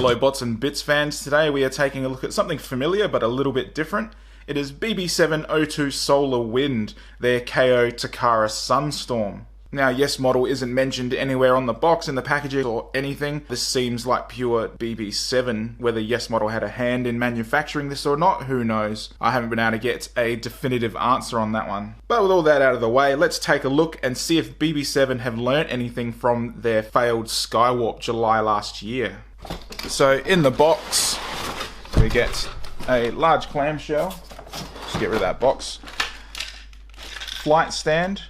Hello bots and bits fans, today we are taking a look at something familiar but a little bit different. It is BB7 O2 Solarwind, their KO Takara Sunstorm. Now, Yes model isn't mentioned anywhere on the box, in the packaging or anything. This seems like pure BB7. Whether Yes model had a hand in manufacturing this or not, who knows? I haven't been able to get a definitive answer on that one. But with all that out of the way, let's take a look and see if BB7 have learnt anything from their failed Skywarp July last year. So in the box, we get a large clamshell. Just get rid of that box. Flight stand,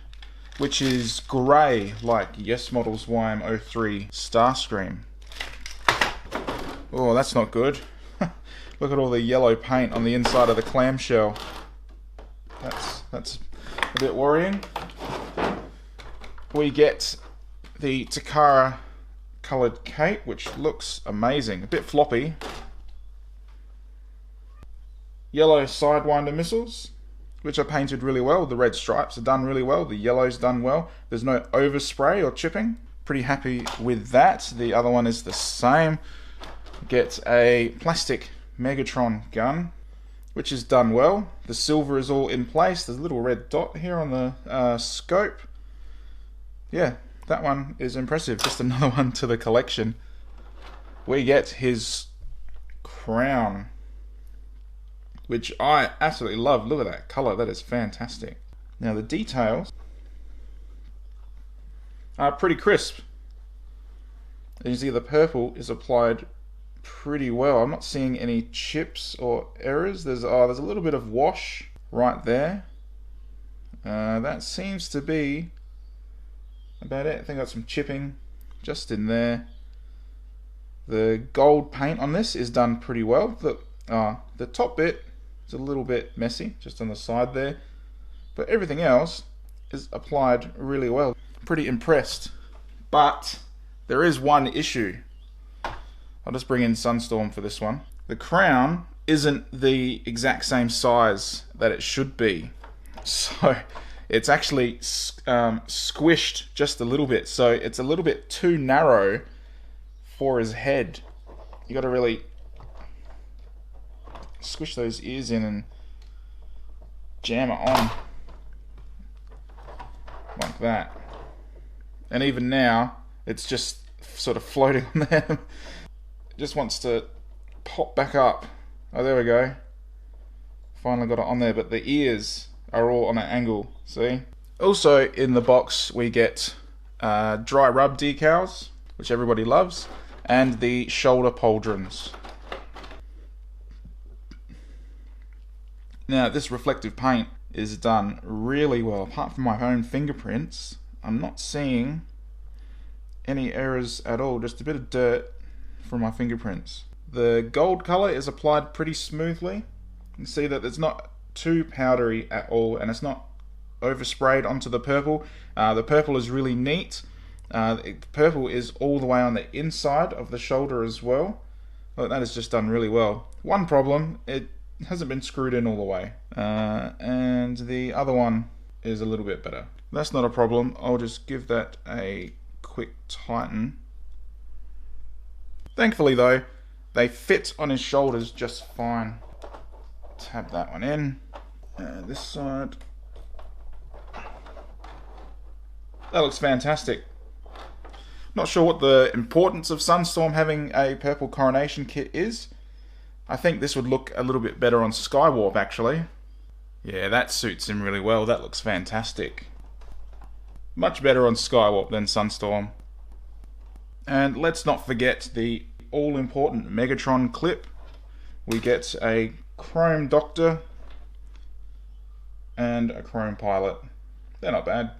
which is grey, like Yes Model's YM03 Starscream. Oh, that's not good. Look at all the yellow paint on the inside of the clamshell. That's a bit worrying. We get the Takara coloured cape, which looks amazing. A bit floppy. Yellow Sidewinder missiles, which are painted really well. The red stripes are done really well. The yellow's done well. There's no overspray or chipping. Pretty happy with that. The other one is the same. Get a plastic Megatron gun, which is done well. The silver is all in place. There's a little red dot here on the scope. Yeah, that one is impressive. Just another one to the collection. We get his crown, which I absolutely love. Look at that colour, that is fantastic. Now the details are pretty crisp. As you can see, the purple is applied pretty well. I'm not seeing any chips or errors. There's a little bit of wash right there. That seems to be about it. I think I got some chipping just in there. The gold paint on this is done pretty well. Look, the top bit, it's a little bit messy, just on the side there. But everything else is applied really well. Pretty impressed. But there is one issue. I'll just bring in Sunstorm for this one. The crown isn't the exact same size that it should be. So it's actually squished just a little bit. So it's a little bit too narrow for his head. You got to really squish those ears in and jam it on like that. And even now it's just sort of floating on there. It just wants to pop back up. Oh, there we go. Finally got it on there, but the ears are all on an angle, see? Also in the box we get dry rub decals, which everybody loves, and the shoulder pauldrons. Now, this reflective paint is done really well. Apart from my own fingerprints, I'm not seeing any errors at all. Just a bit of dirt from my fingerprints. The gold colour is applied pretty smoothly. You can see that it's not too powdery at all, and it's not oversprayed onto the purple. The purple is really neat. The purple is all the way on the inside of the shoulder as well. Well, that is just done really well. One problem, it hasn't been screwed in all the way, and the other one is a little bit better. That's not a problem. I'll just give that a quick tighten. Thankfully though, they fit on his shoulders just fine. Tab that one in, and this side. That looks fantastic. Not sure what the importance of Sunstorm having a purple coronation kit is. I think this would look a little bit better on Skywarp actually. Yeah, that suits him really well. That looks fantastic. Much better on Skywarp than Sunstorm. And let's not forget the all-important Megatron clip. We get a Chrome Doctor and a Chrome Pilot. They're not bad.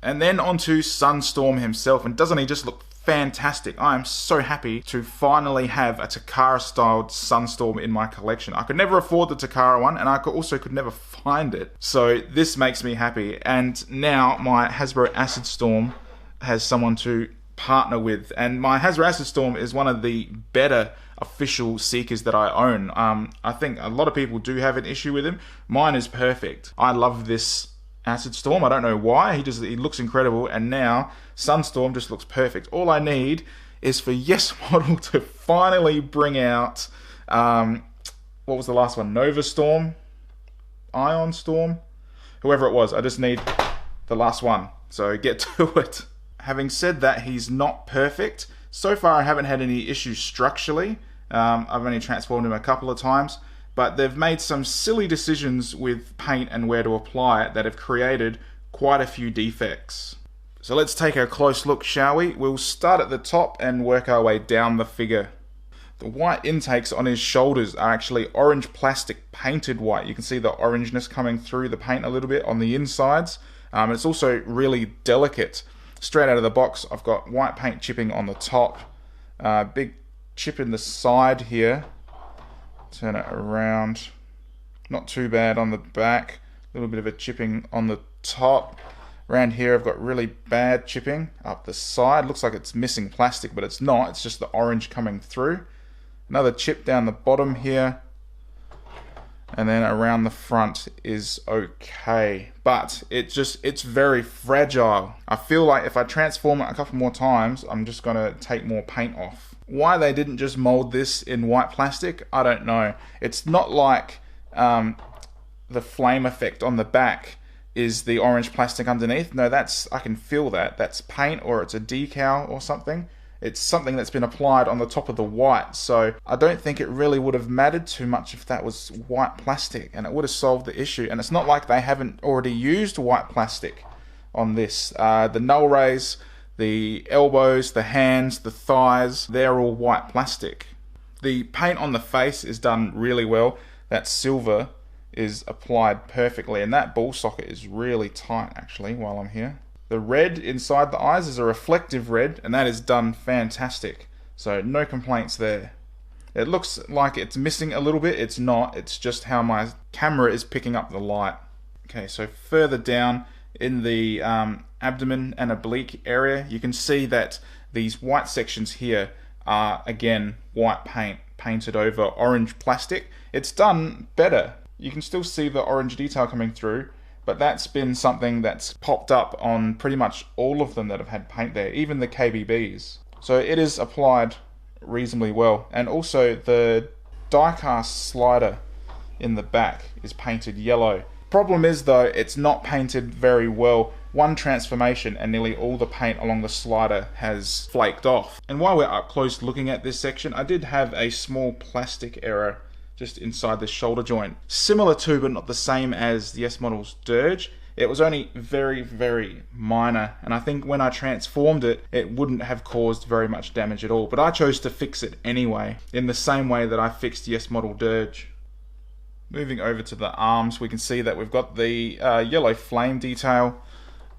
And then onto Sunstorm himself, and doesn't he just look fantastic? I am so happy to finally have a Takara styled Sunstorm in my collection. I could never afford the Takara one, and I could never find it. So this makes me happy, and now my Hasbro Acid Storm has someone to partner with, and my Hasbro Acid Storm is one of the better official Seekers that I own. I think a lot of people do have an issue with him. Mine is perfect. I love this Acid Storm. I don't know why. He looks incredible, and now Sunstorm just looks perfect. All I need is for Yes Model to finally bring out, what was the last one? Nova Storm? Ion Storm? Whoever it was, I just need the last one. So get to it. Having said that, he's not perfect. So far I haven't had any issues structurally. I've only transformed him a couple of times. But they've made some silly decisions with paint and where to apply it that have created quite a few defects. So let's take a close look, shall we? We'll start at the top and work our way down the figure. The white intakes on his shoulders are actually orange plastic painted white. You can see the orangeness coming through the paint a little bit on the insides. It's also really delicate. Straight out of the box, I've got white paint chipping on the top. Big chip in the side here. Turn it around. Not too bad on the back. A little bit of a chipping on the top. Around here I've got really bad chipping up the side. Looks like it's missing plastic, but it's not. It's just the orange coming through. Another chip down the bottom here. And then around the front is okay. But it's very fragile. I feel like if I transform it a couple more times, I'm just going to take more paint off. Why they didn't just mold this in white plastic, I don't know. It's not like the flame effect on the back is the orange plastic underneath. No, I can feel that. That's paint, or it's a decal or something. It's something that's been applied on the top of the white. So I don't think it really would have mattered too much if that was white plastic, and it would have solved the issue. And it's not like they haven't already used white plastic on this. The null rays, the elbows, the hands, the thighs, they're all white plastic. The paint on the face is done really well. That silver is applied perfectly, and that ball socket is really tight actually while I'm here. The red inside the eyes is a reflective red, and that is done fantastic. So no complaints there. It looks like it's missing a little bit. It's not. It's just how my camera is picking up the light. Okay, so further down in the abdomen and oblique area, you can see that these white sections here are again white paint painted over orange plastic. It's done better. You can still see the orange detail coming through, but that's been something that's popped up on pretty much all of them that have had paint there, even the KBBs. So it is applied reasonably well. And also the die-cast slider in the back is painted yellow. Problem is though, it's not painted very well. One transformation and nearly all the paint along the slider has flaked off. And while we're up close looking at this section, I did have a small plastic error just inside the shoulder joint. Similar to, but not the same as the S Model's Dirge. It was only very, very minor, and I think when I transformed it, it wouldn't have caused very much damage at all. But I chose to fix it anyway, in the same way that I fixed the S Model Dirge. Moving over to the arms, we can see that we've got the yellow flame detail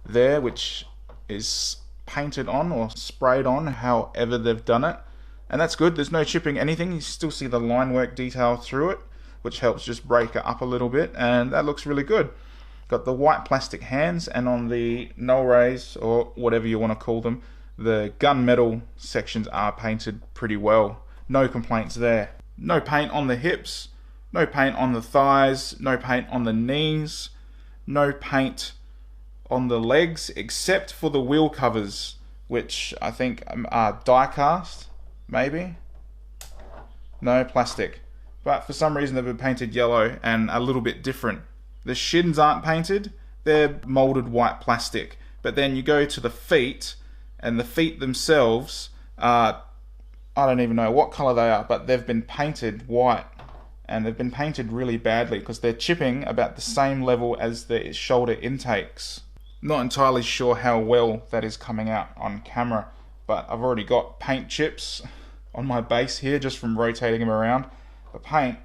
there, which is painted on or sprayed on, however they've done it. And that's good, there's no chipping anything. You still see the line work detail through it, which helps just break it up a little bit, and that looks really good. Got the white plastic hands, and on the null rays, or whatever you want to call them, the gunmetal sections are painted pretty well. No complaints there. No paint on the hips, no paint on the thighs, no paint on the knees, no paint on the legs, except for the wheel covers, which I think are die cast, maybe? No, plastic. But for some reason they've been painted yellow and a little bit different. The shins aren't painted, they're molded white plastic. But then you go to the feet, and the feet themselves are, I don't even know what colour they are, but they've been painted white. And they've been painted really badly because they're chipping about the same level as the shoulder intakes. Not entirely sure how well that is coming out on camera, but I've already got paint chips on my base here just from rotating them around. The paint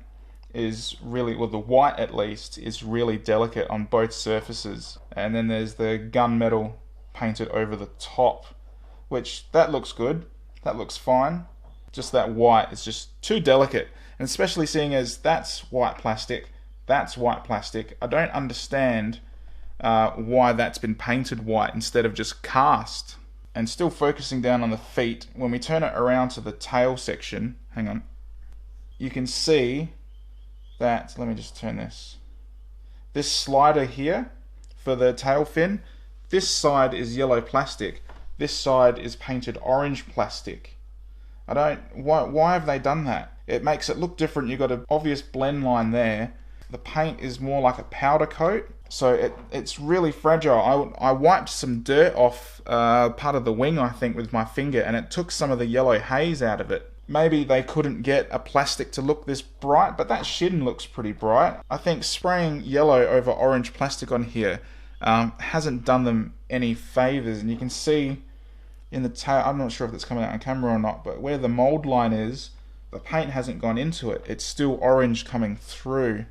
is really, well, the white at least, is really delicate on both surfaces. And then there's the gunmetal painted over the top, which that looks good, that looks fine. Just that white is just too delicate, and especially seeing as that's white plastic, that's white plastic. I don't understand why that's been painted white instead of just cast. And still focusing down on the feet, when we turn it around to the tail section, hang on, you can see that, let me just turn this slider here for the tail fin, this side is yellow plastic, this side is painted orange plastic. Why have they done that? It makes it look different. You've got an obvious blend line there. The paint is more like a powder coat, so it's really fragile. I wiped some dirt off part of the wing, I think, with my finger, and it took some of the yellow haze out of it. Maybe they couldn't get a plastic to look this bright, but that shin looks pretty bright. I think spraying yellow over orange plastic on here hasn't done them any favors, and you can see in the tail, I'm not sure if it's coming out on camera or not, but where the mold line is, the paint hasn't gone into it. It's still orange coming through.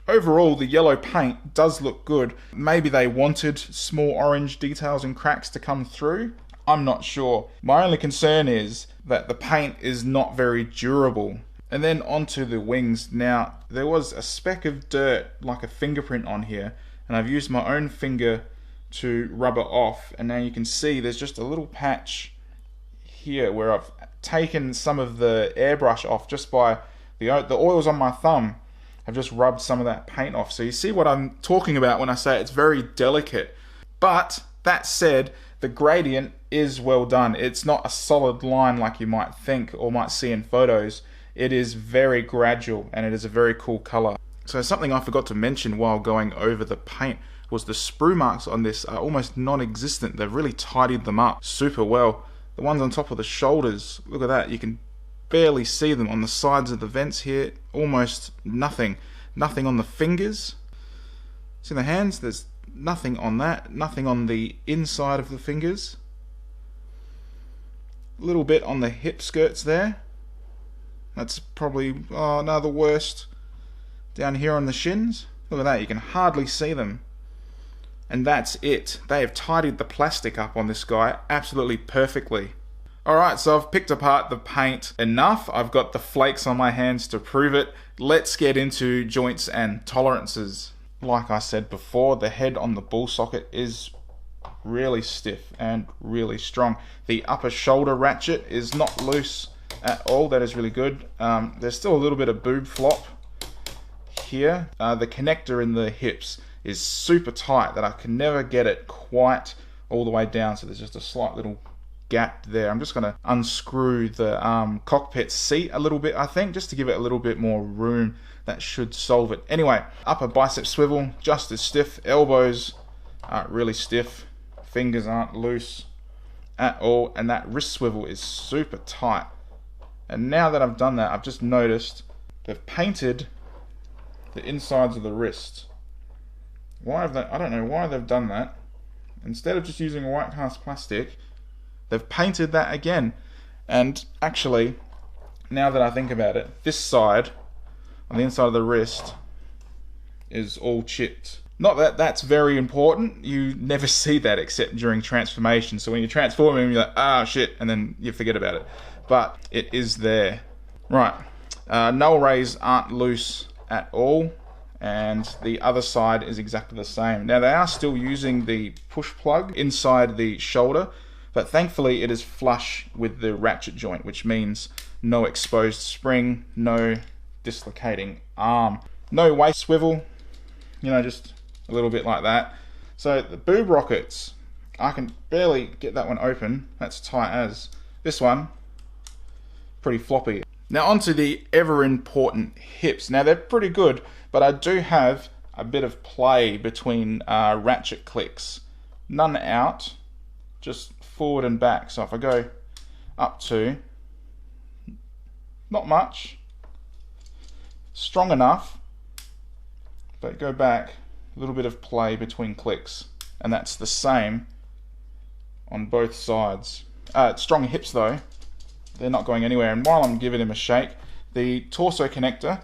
Overall, the yellow paint does look good. Maybe they wanted small orange details and cracks to come through. I'm not sure. My only concern is that the paint is not very durable. And then onto the wings. Now, there was a speck of dirt, like a fingerprint on here, and I've used my own finger to rub it off, and now you can see there's just a little patch here where I've taken some of the airbrush off just by the oils on my thumb. I've just rubbed some of that paint off. So you see what I'm talking about when I say it's very delicate. But that said, the gradient is well done. It's not a solid line like you might think or might see in photos. It is very gradual, and it is a very cool color. So something I forgot to mention while going over the paint was the sprue marks on this are almost non-existent. They've really tidied them up super well. The ones on top of the shoulders, look at that, you can barely see them. On the sides of the vents here, almost nothing. Nothing on the fingers. See the hands? There's nothing on that. Nothing on the inside of the fingers. A little bit on the hip skirts there. That's probably, the worst. Down here on the shins. Look at that, you can hardly see them. And that's it. They have tidied the plastic up on this guy absolutely perfectly. Alright, so I've picked apart the paint enough. I've got the flakes on my hands to prove it. Let's get into joints and tolerances. Like I said before, the head on the ball socket is really stiff and really strong. The upper shoulder ratchet is not loose at all. That is really good. There's still a little bit of boob flop here. The connector in the hips is super tight that I can never get it quite all the way down, so there's just a slight little gap there. I'm just going to unscrew the cockpit seat a little bit, I think, just to give it a little bit more room. That should solve it. Anyway, upper bicep swivel, just as stiff. Elbows aren't really stiff. Fingers aren't loose at all. And that wrist swivel is super tight. And now that I've done that, I've just noticed they've painted the insides of the wrist. Why have they? I don't know why they've done that. Instead of just using white cast plastic, they've painted that again. And actually, now that I think about it, this side on the inside of the wrist is all chipped. Not that that's very important. You never see that except during transformation. So when you transform him, you're like, ah, shit, and then you forget about it. But it is there. Right. Null rays aren't loose at all. And the other side is exactly the same. Now they are still using the push plug inside the shoulder, but thankfully it is flush with the ratchet joint, which means no exposed spring, no dislocating arm. No waist swivel, just a little bit like that. So the boob rockets, I can barely get that one open. That's tight as. This one, pretty floppy. Now onto the ever important hips. Now they're pretty good, but I do have a bit of play between ratchet clicks. None out, just forward and back. So if I go up to, not much, strong enough, but go back, a little bit of play between clicks. And that's the same on both sides. Strong hips though, they're not going anywhere. And while I'm giving him a shake, the torso connector,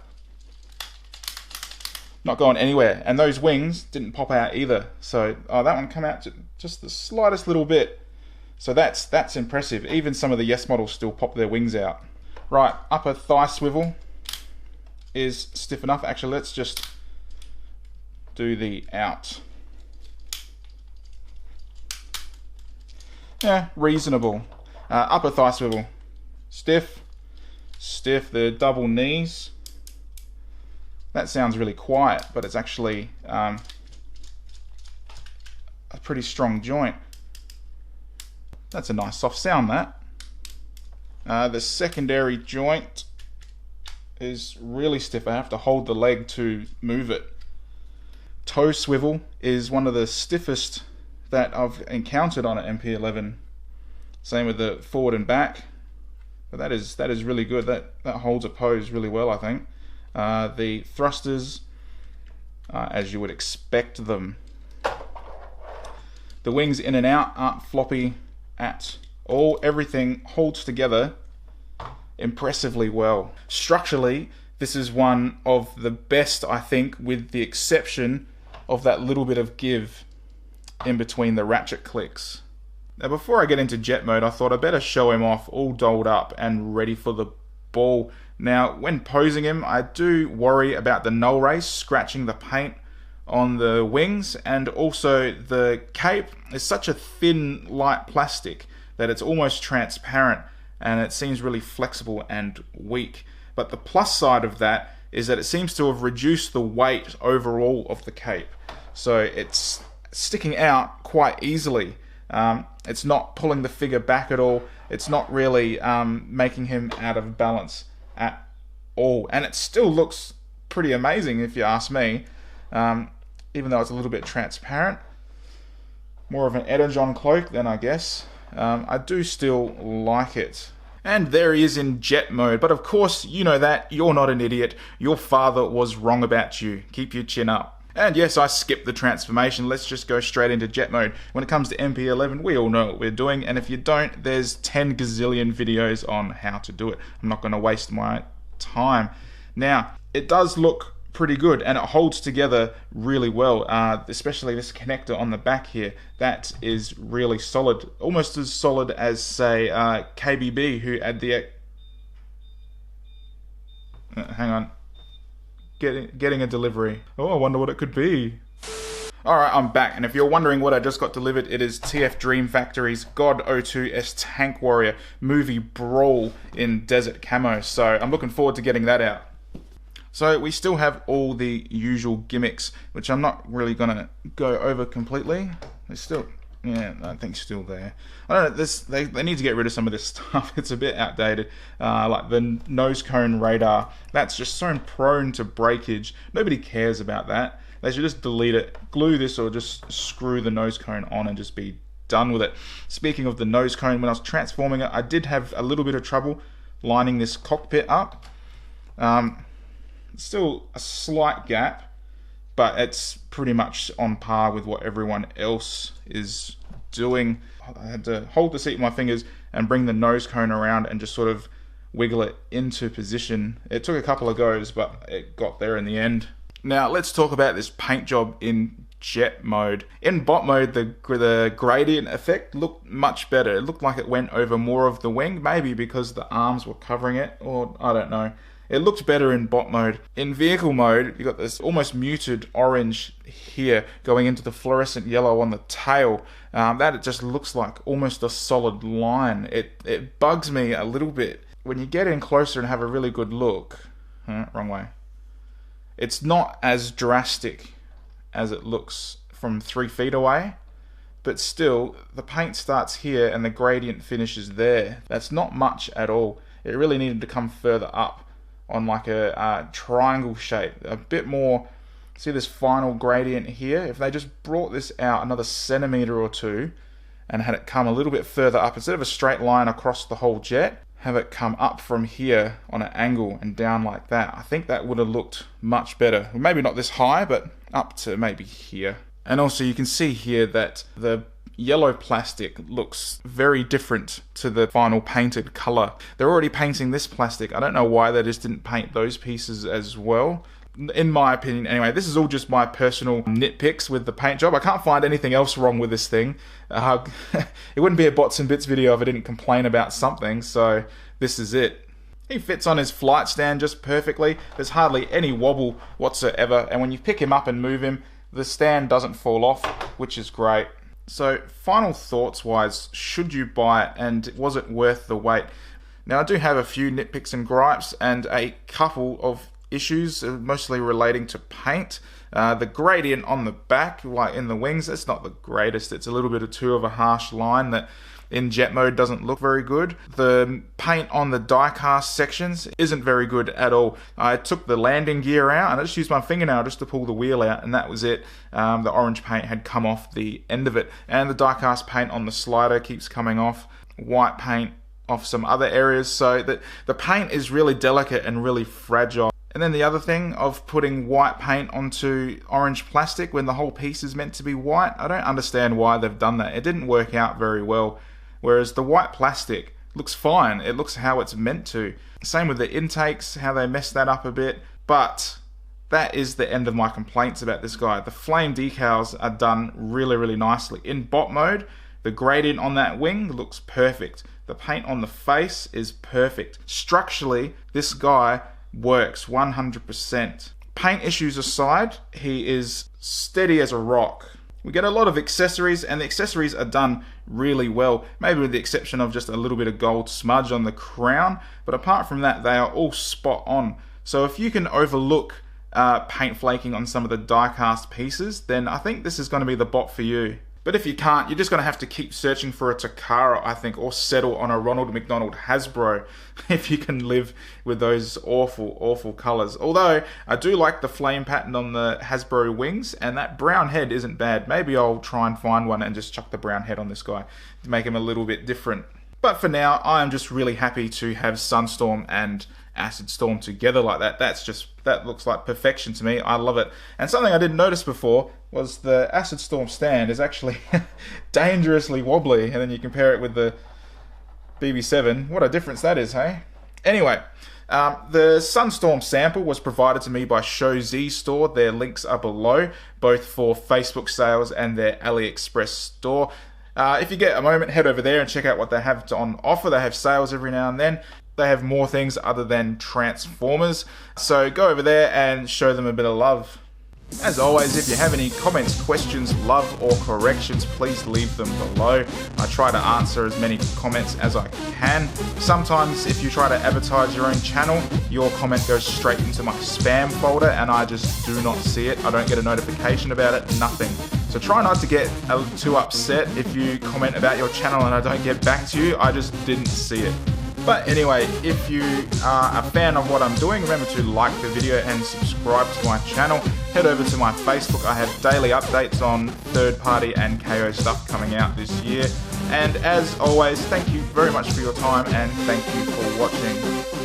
not going anywhere. And those wings didn't pop out either. So that one came out just the slightest little bit. So that's impressive. Even some of the Yes models still pop their wings out. Right, upper thigh swivel is stiff enough. Actually, let's just do the out. Yeah, reasonable. Upper thigh swivel, stiff. The double knees. That sounds really quiet, but it's actually a pretty strong joint. That's a nice soft sound, that. The secondary joint is really stiff. I have to hold the leg to move it. Toe swivel is one of the stiffest that I've encountered on an MP11. Same with the forward and back. But that is really good. That holds a pose really well, I think. The thrusters, as you would expect them. The wings in and out aren't floppy at all. Everything holds together impressively well. Structurally, this is one of the best, I think, with the exception of that little bit of give in between the ratchet clicks. Now, before I get into jet mode, I thought I'd better show him off all dolled up and ready for the ball. Now, when posing him, I do worry about the null rays scratching the paint on the wings, and also the cape is such a thin, light plastic that it's almost transparent and it seems really flexible and weak. But the plus side of that is that it seems to have reduced the weight overall of the cape. So it's sticking out quite easily. It's not pulling the figure back at all. It's not really making him out of balance at all. And it still looks pretty amazing if you ask me. Even though it's a little bit transparent. More of an Ederjon cloak then, I guess. I do still like it. And there he is in jet mode. But of course, you know that. You're not an idiot. Your father was wrong about you. Keep your chin up. And yes, I skipped the transformation. Let's just go straight into jet mode. When it comes to MP11, we all know what we're doing. And if you don't, there's 10 gazillion videos on how to do it. I'm not going to waste my time. Now, it does look pretty good, and it holds together really well, especially this connector on the back here. That is really solid, almost as solid as, say, KBB, who had the hang on, getting a delivery. Oh, I wonder what it could be. Alright, I'm back, and if you're wondering what I just got delivered, it is TF Dream Factory's God O2S Tank Warrior movie Brawl in Desert Camo, so I'm looking forward to getting that out. So we still have all the usual gimmicks, which I'm not really going to go over completely. They're still, yeah, I think still there. I don't know, they need to get rid of some of this stuff. It's a bit outdated. Like the nose cone radar, that's just so prone to breakage. Nobody cares about that. They should just delete it, glue this, or just screw the nose cone on and just be done with it. Speaking of the nose cone, when I was transforming it, I did have a little bit of trouble lining this cockpit up. Still a slight gap, but it's pretty much on par with what everyone else is doing. I had to hold the seat with my fingers and bring the nose cone around and just sort of wiggle it into position. It took a couple of goes, but it got there in the end. Now let's talk about this paint job in jet mode. In bot mode, the gradient effect looked much better. It looked like it went over more of the wing, maybe because the arms were covering it, or I don't know. It looked better in bot mode. In vehicle mode, you got this almost muted orange here going into the fluorescent yellow on the tail. That it just looks like almost a solid line. It bugs me a little bit. When you get in closer and have a really good look, wrong way. It's not as drastic as it looks from 3 feet away, but still, the paint starts here and the gradient finishes there. That's not much at all. It really needed to come further up on like a triangle shape, a bit more. See this final gradient here? If they just brought this out another centimeter or two and had it come a little bit further up, instead of a straight line across the whole jet, have it come up from here on an angle and down like that, I think that would have looked much better. Maybe not this high, but up to maybe here. And also you can see here that the yellow plastic looks very different to the final painted color. They're already painting this plastic. I don't know why they just didn't paint those pieces as well. In my opinion, anyway, this is all just my personal nitpicks with the paint job. I can't find anything else wrong with this thing. It wouldn't be a Bots and Bits video if I didn't complain about something, so this is it. He fits on his flight stand just perfectly. There's hardly any wobble whatsoever, and when you pick him up and move him, the stand doesn't fall off, which is great. So, final thoughts wise, should you buy it and was it worth the wait? Now, I do have a few nitpicks and gripes and a couple of issues, mostly relating to paint. The gradient on the back, like in the wings, it's not the greatest. It's a little bit too of a harsh line that in jet mode doesn't look very good. The paint on the die-cast sections isn't very good at all. I took the landing gear out and I just used my fingernail just to pull the wheel out, and that was it. The orange paint had come off the end of it, and the die-cast paint on the slider keeps coming off. White paint off some other areas, so that the paint is really delicate and really fragile. And then the other thing of putting white paint onto orange plastic when the whole piece is meant to be white, I don't understand why they've done that. It didn't work out very well. Whereas the white plastic looks fine. It looks how it's meant to. Same with the intakes, how they messed that up a bit. But that is the end of my complaints about this guy. The flame decals are done really, really nicely. In bot mode, the gradient on that wing looks perfect. The paint on the face is perfect. Structurally, this guy works 100%. Paint issues aside, he is steady as a rock. We get a lot of accessories, and the accessories are done really well, maybe with the exception of just a little bit of gold smudge on the crown, but apart from that, they are all spot on. So if you can overlook paint flaking on some of the die-cast pieces, then I think this is going to be the bot for you. But if you can't, you're just going to have to keep searching for a Takara, I think, or settle on a Ronald McDonald Hasbro if you can live with those awful, awful colours. Although, I do like the flame pattern on the Hasbro wings, and that brown head isn't bad. Maybe I'll try and find one and just chuck the brown head on this guy to make him a little bit different. But for now, I am just really happy to have Sunstorm and Acid Storm together like that. That looks like perfection to me. I love it. And something I didn't notice before was the Acid Storm stand is actually dangerously wobbly, and then you compare it with the BB7. What a difference that is, hey? Anyway, the Sunstorm sample was provided to me by Show.Z store. Their links are below, both for Facebook sales and their Aliexpress store. If you get a moment, head over there and check out what they have on offer. They have sales every now and then. They have more things other than Transformers. So go over there and show them a bit of love. As always, if you have any comments, questions, love or corrections, please leave them below. I try to answer as many comments as I can. Sometimes if you try to advertise your own channel, your comment goes straight into my spam folder and I just do not see it. I don't get a notification about it, nothing. So try not to get too upset if you comment about your channel and I don't get back to you. I just didn't see it. But anyway, if you are a fan of what I'm doing, remember to like the video and subscribe to my channel. Head over to my Facebook. I have daily updates on third-party and KO stuff coming out this year. And as always, thank you very much for your time and thank you for watching.